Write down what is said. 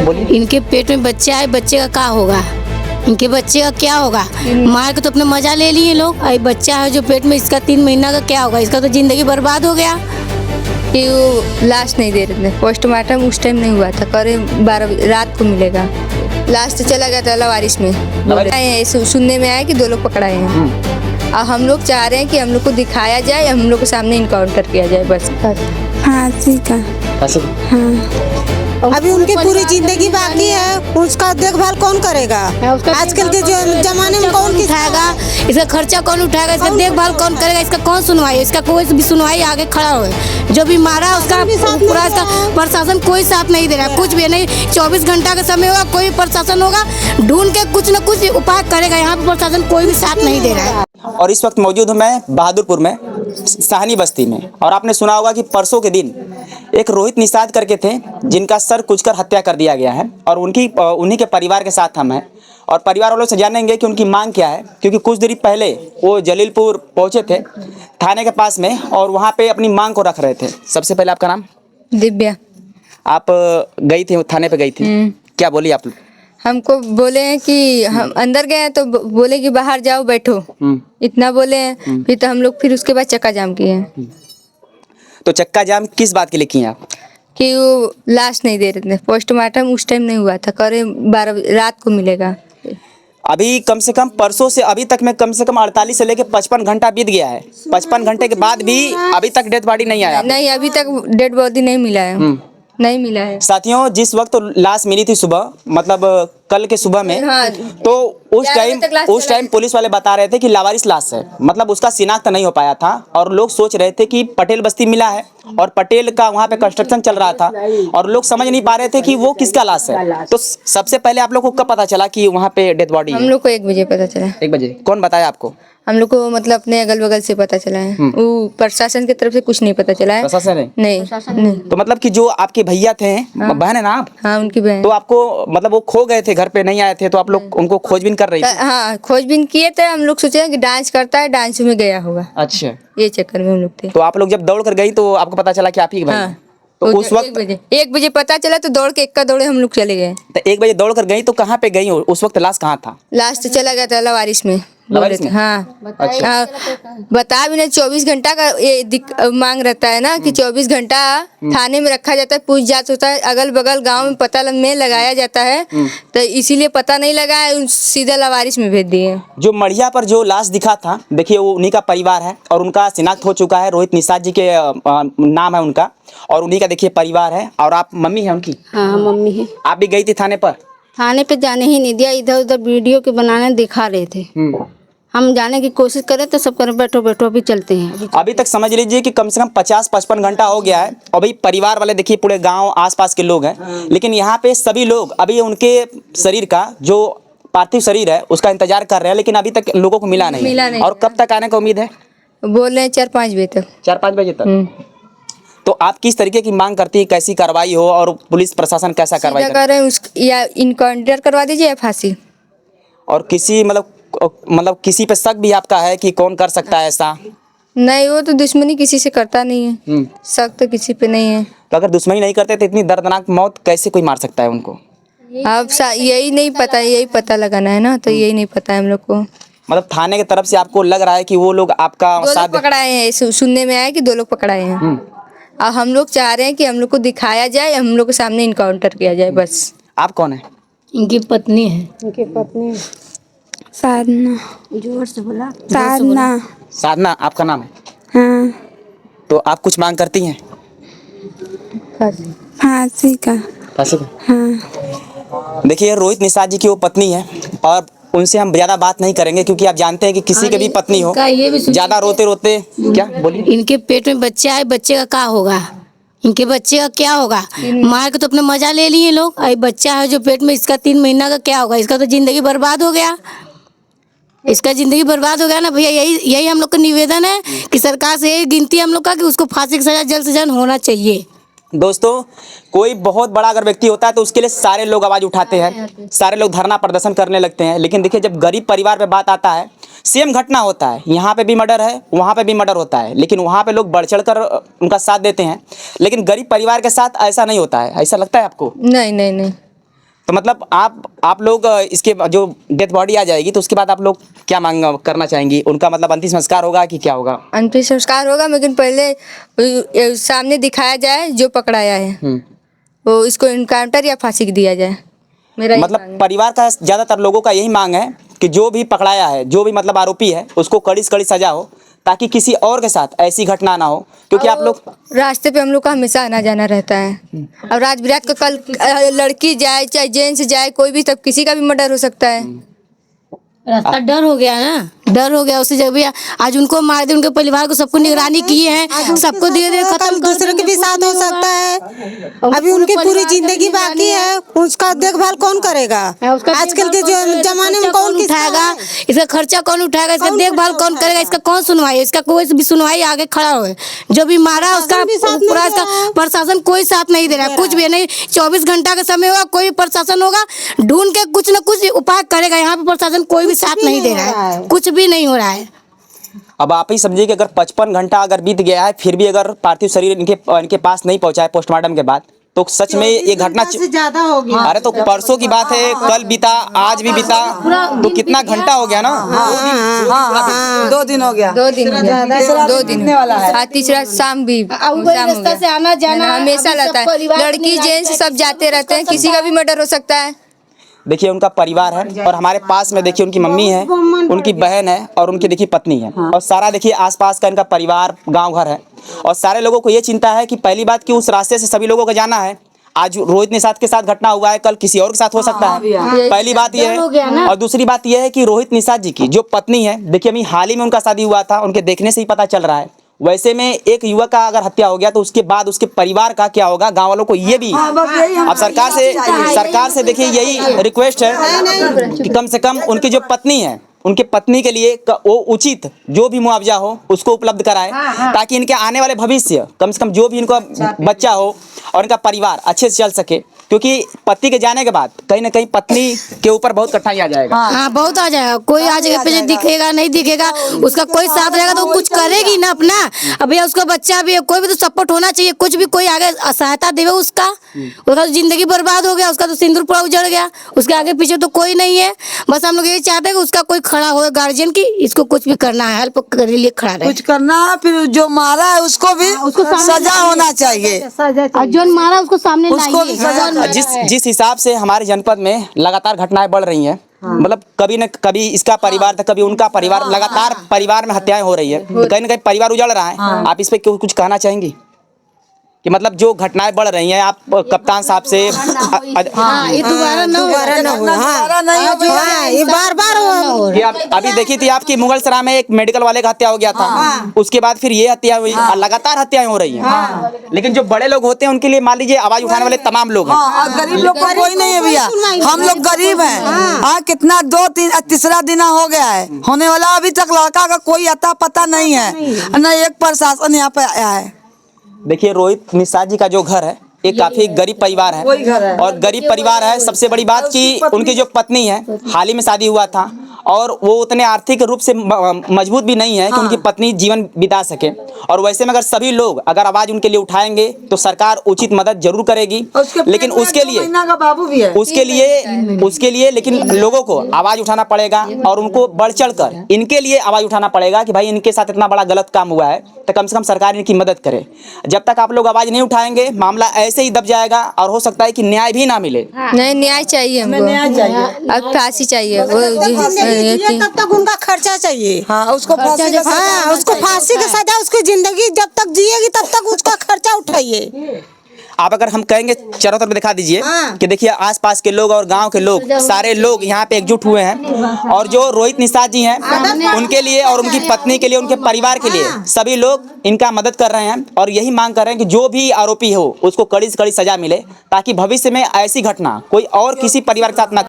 बोलिए। इनके पेट में बच्चे आए, बच्चे का क्या होगा? इनके बच्चे का क्या होगा? मार के तो अपना मजा ले लिए लोग। अरे बच्चा है जो पेट में, इसका 3 महीना का क्या होगा? इसका तो जिंदगी बर्बाद हो गया। कि वो लाश नहीं दे रहे थे, पोस्टमार्टम उस टाइम नहीं हुआ था, करे 12 रात को मिलेगा। लास्ट चला गया था लवारिस में। सुनने में आया कि 2 लोग पकड़ाए हैं। और हम लोग चाह रहे हैं कि हम लोग को दिखाया जाए, हम लोग के सामने इनकाउंटर किया जाए बस। फांसी का। हाँ, अभी उनकी पूरी जिंदगी बाकी है, उसका देखभाल कौन करेगा? आजकल के जो जमाने में कौन उठाएगा? इसका खर्चा कौन उठाएगा? इसका देखभाल कौन करेगा? इसका कौन सुनवाई? इसका कोई भी सुनवाई आगे खड़ा हो। जो भी मारा उसका पूरा इसका प्रशासन कोई साथ नहीं दे रहा है, कुछ भी नहीं। 24 घंटा का समय होगा, कोई प्रशासन होगा ढूंढ के कुछ न कुछ उपाय करेगा। यहाँ पे प्रशासन कोई भी साथ नहीं दे रहा है। और इस वक्त मौजूद हूँ मैं बहादुरपुर में, साहनी बस्ती में। और आपने सुना होगा कि परसों के दिन एक रोहित निषाद करके थे जिनका सर कुचकर हत्या कर दिया गया है। और उन्हीं के परिवार के साथ हम हैं और परिवार वालों से जानेंगे कि उनकी मांग क्या है। क्योंकि कुछ देर पहले वो जलीलपुर पहुंचे थे थाने के पास में और वहाँ पे अपनी मांग को रख रहे थे। सबसे पहले आपका नाम? दिव्या। आप गई थी थाने पे, गई थी, क्या बोली आप? हमको बोले हैं कि हम अंदर गए हैं तो बोले कि बाहर जाओ बैठो, इतना बोले हैं। फिर तो हम लोग फिर उसके बाद चक्का जाम किए हैं। तो चक्का जाम किस बात के लिए किए आप? कि वो लाश नहीं दे रहे थे, पोस्टमार्टम उस टाइम नहीं हुआ था, करे 12 रात को मिलेगा। अभी कम से कम परसों से अभी तक में कम से कम 48 से लेके 55 घंटा बीत गया है। 55 घंटे के बाद भी अभी तक डेथ बॉडी नहीं आया? नहीं, अभी तक डेड बॉडी नहीं मिला है। नहीं मिला है साथियों। जिस वक्त लाश मिली थी सुबह, मतलब कल के सुबह में, हाँ, तो उस टाइम पुलिस वाले बता रहे थे कि लावारिस लाश है, मतलब उसका शिनाख्त नहीं हो पाया था। और लोग सोच रहे थे कि पटेल बस्ती मिला है और पटेल का वहाँ पे कंस्ट्रक्शन चल रहा था और लोग समझ नहीं पा रहे थे कि वो किसका लाश है। तो सबसे पहले आप लोग को कब पता चला कि वहाँ पे डेथ बॉडी है? हम लोग को 1 बजे पता चला। 1 बजे? कौन बताया आपको? हम लोग को मतलब अपने अगल बगल से पता चला है। वो प्रशासन की तरफ से कुछ नहीं पता चला है। प्रशासन है? नहीं। तो मतलब कि जो आपके भैया थे, बहन है ना आप? हाँ, उनकी बहन। तो आपको मतलब वो खो गए थे, घर पे नहीं आए थे, तो आप लोग उनको खोजबीन कर रही थी? हाँ, खोजबीन किए थे। हम लोग सोचे कि डांस करता है, डांस में गया होगा। अच्छा, ये चक्कर में हम लोग थे। तो आप लोग जब दौड़ कर गई तो आपको पता चला कि आप ही भाई? हाँ, तो उस वक्त 1 बजे पता चला तो दौड़ के इक्का दौड़े हम लोग चले गए। तो 1 बजे दौड़ कर गई तो कहाँ पे गई हो? उस वक्त लाश कहाँ था? लास्ट चला गया था लवारिस में। लवारिस में? हाँ, अच्छा। हाँ, बता भी नहीं। 24 घंटा का ये मांग रहता है ना कि 24 घंटा थाने में रखा जाता है, पूछ जांच होता है, अगल बगल गांव में पता में लगाया जाता है। तो इसीलिए पता नहीं लगा है, सीधा लवारिस में भेज दिए। जो मढ़िया पर जो लाश दिखा था, देखिए वो उन्हीं का परिवार है और उनका शिनाख्त हो चुका है। रोहित निषाद जी के नाम है उनका और उन्हीं का देखिए परिवार है। और आप मम्मी है उनकी? हाँ, मम्मी है। आप भी गई थी थाने पर? थाने पे जाने ही नहीं दिया, इधर उधर वीडियो के बनाने दिखा रहे थे। हम जाने की कोशिश करें तो सब कर बैठो बैठो अभी चलते हैं। अभी तक समझ लीजिए कि कम से कम 50-55 घंटा हो गया है। और भाई परिवार वाले देखिए पूरे गांव आसपास के लोग हैं, लेकिन यहाँ पे सभी लोग अभी उनके शरीर का जो पार्थिव शरीर है उसका इंतजार कर रहे हैं, लेकिन अभी तक लोगों को मिला नहीं। और कब तक आने का उम्मीद है? बोल रहे हैं 4-5 बजे तक। 4-5 बजे तक? तो आप किस तरीके की मांग करती है, कैसी कार्रवाई हो और पुलिस प्रशासन कैसा कार्रवाई कर रहे हैं? या इनकाउंटर करवा दीजिए या फांसी। और किसी मतलब किसी पे शक भी आपका है कि कौन कर सकता है ऐसा? नहीं, वो तो दुश्मनी किसी से करता नहीं है। शक तो किसी पे नहीं है। तो अगर दुश्मनी नहीं करते तो इतनी दर्दनाक मौत कैसे कोई मार सकता है उनको? अब यही नहीं पता, यही पता लगाना है ना, तो यही नहीं पता है हम लोग को। मतलब थाने की तरफ से आपको लग रहा है कि वो लोग आपका 2 साथ लोग पकड़ाए हैं, सुनने में आया कि 2 लोग पकड़ाए हैं। और हम लोग चाह रहे हैं कि हम लोग को दिखाया जाए, हम लोग के सामने इनकाउंटर किया जाए बस। आप कौन है? इनकी पत्नी है। साधना। जोर से बोला। साधना। साधना आपका नाम है? हाँ। तो आप कुछ मांग करती हैं? फांसी का। फांसी का? हाँ। देखिए रोहित निषाद जी की वो पत्नी है और उनसे हम ज्यादा बात नहीं करेंगे क्योंकि आप जानते हैं कि किसी के भी पत्नी हो ज्यादा रोते रोते क्या बोलिए। इनके पेट में बच्चे आए, बच्चे का क्या होगा? इनके बच्चे का क्या होगा? मार के तो अपना मजा ले लिए लोग। अरे बच्चा है जो पेट में, इसका 3 महीना का क्या होगा? इसका तो जिंदगी बर्बाद हो गया। इसका जिंदगी बर्बाद हो गया ना भैया। यही हम लोग का निवेदन है कि सरकार से यही गिनती है हम लोग का कि उसको फांसी की सजा जल्द से जल्द होना चाहिए। दोस्तों कोई बहुत बड़ा अगर व्यक्ति होता है तो उसके लिए सारे लोग आवाज उठाते हैं, सारे लोग धरना प्रदर्शन करने लगते हैं। लेकिन देखिए जब गरीब परिवार पे बात आता है, सेम घटना होता है, यहाँ पे भी मर्डर है, वहाँ पे भी मर्डर होता है, लेकिन वहाँ पे लोग बढ़ चढ़ कर उनका साथ देते हैं। लेकिन गरीब परिवार के साथ ऐसा नहीं होता है, ऐसा लगता है आपको? नहीं नहीं नहीं, तो मतलब आप लोग इसके जो डेथ बॉडी आ जाएगी तो उसके बाद आप लोग क्या मांग करना चाहेंगी? उनका मतलब अंतिम संस्कार होगा कि क्या होगा? अंतिम संस्कार होगा, लेकिन पहले सामने दिखाया जाए जो पकड़ाया है, वो इसको इनकाउंटर या फांसी दिया जाए। मेरा यही मांग मतलब है। परिवार का ज़्यादातर लोगों का यही मांग है कि जो भी पकड़ाया है, जो भी मतलब आरोपी है, उसको कड़ी से कड़ी सजा हो, ताकि किसी और के साथ ऐसी घटना ना हो। क्योंकि आप लोग रास्ते पे हम लोग का हमेशा आना जाना रहता है। और रात बिरात को कल लड़की जाए चाहे जेंट्स जाए, कोई भी, तब किसी का भी मर्डर हो सकता है। रास्ता डर हो गया ना, डर हो गया उससे। जब भी आज उनको मार दे, उनके परिवार को सबको निगरानी किए हैं, सबको धीरे धीरे खत्म कर दूसरे के भी साथ हो सकता है। अभी उनकी पूरी जिंदगी बाकी है, उसका देखभाल कौन करेगा? आजकल के जो जमाने में कौन उठाएगा इसका खर्चा, कौन उठाएगा इसका देखभाल कौन करेगा? इसका कौन सुनवाई? इसका कोई भी सुनवाई आगे खड़ा हो। जो भी मारा उसका पूरा इसका प्रशासन कोई साथ नहीं दे रहा है, कुछ भी नहीं। 24 घंटा का समय होगा, कोई प्रशासन होगा ढूंढ के कुछ न कुछ उपाय करेगा। यहाँ पे प्रशासन कोई भी साथ नहीं दे रहा है, कुछ भी नहीं हो रहा है। अब आप ही समझिए कि अगर 55 घंटा अगर बीत गया है, फिर भी अगर पार्थिव शरीर इनके पास नहीं पहुंचा है पोस्टमार्टम के बाद, तो सच में ये घटना ज्यादा हो गया। अरे तो परसों की बात है, कल बीता, आज भी बीता, तो कितना घंटा हो गया ना? 2 दिन हो गया। 2 दिन हो गया। 2 दिन वाला है। हाँ, तीसरा शाम भी शाम हो रास्ता से गया। आना जाना हमेशा रहता है, लड़की जेंट्स सब जाते रहते हैं, किसी का भी मर्डर हो सकता है। देखिए उनका परिवार है, और हमारे पास में देखिए उनकी मम्मी है, उनकी बहन है, और उनकी देखिए पत्नी है, और सारा देखिए आसपास का इनका परिवार, गांव घर है। और सारे लोगों को ये चिंता है कि पहली बात कि उस रास्ते से सभी लोगों को जाना है। आज रोहित निषाद के साथ घटना हुआ है, कल किसी और के साथ हो सकता है। पहली बात ये है, और दूसरी बात ये है कि रोहित निषाद जी की जो पत्नी है, देखिए अभी हाल ही में उनका शादी हुआ था, उनके देखने से ही पता चल रहा है। वैसे में एक युवक का अगर हत्या हो गया तो उसके बाद उसके परिवार का क्या होगा? गांव वालों को ये भी अब सरकार से देखिए यही रिक्वेस्ट है कि कम से कम उनकी जो पत्नी है, उनके पत्नी के लिए वो उचित जो भी मुआवजा हो उसको उपलब्ध कराएं, ताकि इनके आने वाले भविष्य, कम से कम जो भी इनका बच्चा हो और इनका परिवार अच्छे से चल सके। क्योंकि पति के जाने के बाद कहीं ना कहीं पत्नी के ऊपर बहुत कठिनाई आ जाएगा। हाँ, बहुत आ जाएगा। कोई आ जगह पे दिखेगा नहीं दिखेगा, उसका कोई साथ रहेगा तो कुछ करेगी ना अपना। अब भैया उसका बच्चा भी है, कोई भी तो सपोर्ट होना चाहिए, कुछ भी कोई आगे सहायता देवे उसका तो जिंदगी बर्बाद हो गया, उसका तो सिंदूर पूरा उजड़ गया, उसके आगे पीछे तो कोई नहीं है। बस हम लोग यही चाहते हैं कि उसका कोई खड़ा हो, गार्जियन की इसको कुछ भी करना है, हेल्प के लिए खड़ा रहे। कुछ करना है, फिर जो मारा है उसको भी सजा होना चाहिए। और जो मारा उसको सामने उसको भी सजा। जिस हिसाब से हमारे जनपद में लगातार घटनाएं बढ़ रही हैं, मतलब कभी न कभी इसका परिवार तो कभी उनका परिवार, लगातार परिवार में हत्याएं हो रही है, तो कहीं ना कहीं परिवार उजड़ रहा है। आप इस पे कुछ कहना चाहेंगी कि मतलब जो घटनाएं बढ़ रही हैं, आप कप्तान साहब से ये दोबारा न ये बार-बार हो। कि अभी देखी थी आपकी मुगलसराय में एक मेडिकल वाले का हत्या हो गया था, उसके बाद फिर ये हत्या हुई, लगातार हत्याएं हो रही हैं। लेकिन जो बड़े लोग होते हैं उनके लिए मान लीजिए आवाज उठाने वाले तमाम लोग हैं। गरीब लोग को कोई नहीं है भैया, हम लोग गरीब हैं। हाँ, कितना 2 तीसरा दिन हो गया है होने वाला, अभी तक लड़का का कोई अता पता नहीं है, न एक प्रशासन यहाँ पे आया है। देखिए रोहित निषाद जी का जो घर है, एक काफी गरीब परिवार है, और गरीब परिवार है। सबसे बड़ी बात कि उनकी जो पत्नी है, हाल ही में शादी हुआ था, और वो उतने आर्थिक रूप से मजबूत भी नहीं है कि उनकी पत्नी जीवन बिता सके। और वैसे में अगर सभी लोग अगर आवाज उनके लिए उठाएंगे तो सरकार उचित मदद जरूर करेगी। लेकिन उसके लिए लेकिन लोगों को आवाज उठाना पड़ेगा, और उनको बढ़ चढ़ कर इनके लिए आवाज उठाना पड़ेगा कि भाई इनके साथ इतना बड़ा गलत काम हुआ है, तो कम से कम सरकार इनकी मदद करे। जब तक आप लोग आवाज नहीं उठाएंगे, मामला ऐसे ही दब जाएगा, और हो सकता है कि न्याय भी ना मिले। नहीं, न्याय चाहिए हमको, अब फांसी चाहिए। तब तक उनका खर्चा चाहिए। हाँ, उसको फांसी का हाँ, उसको फांसी का सजा, उसकी जिंदगी जब तक जिएगी तब तक उसका खर्चा उठाइए। आप अगर हम कहेंगे चारों तरफ दिखा दीजिए कि देखिए आसपास के लोग और गांव के लोग, सारे लोग यहाँ पे एकजुट हुए हैं, और जो रोहित निषाद जी हैं उनके लिए और उनकी पत्नी के लिए, उनके परिवार के लिए सभी लोग इनका मदद कर रहे हैं, और यही मांग कर रहे हैं कि जो भी आरोपी हो उसको कड़ी से कड़ी सजा मिले, ताकि भविष्य में ऐसी घटना कोई और किसी परिवार के साथ ना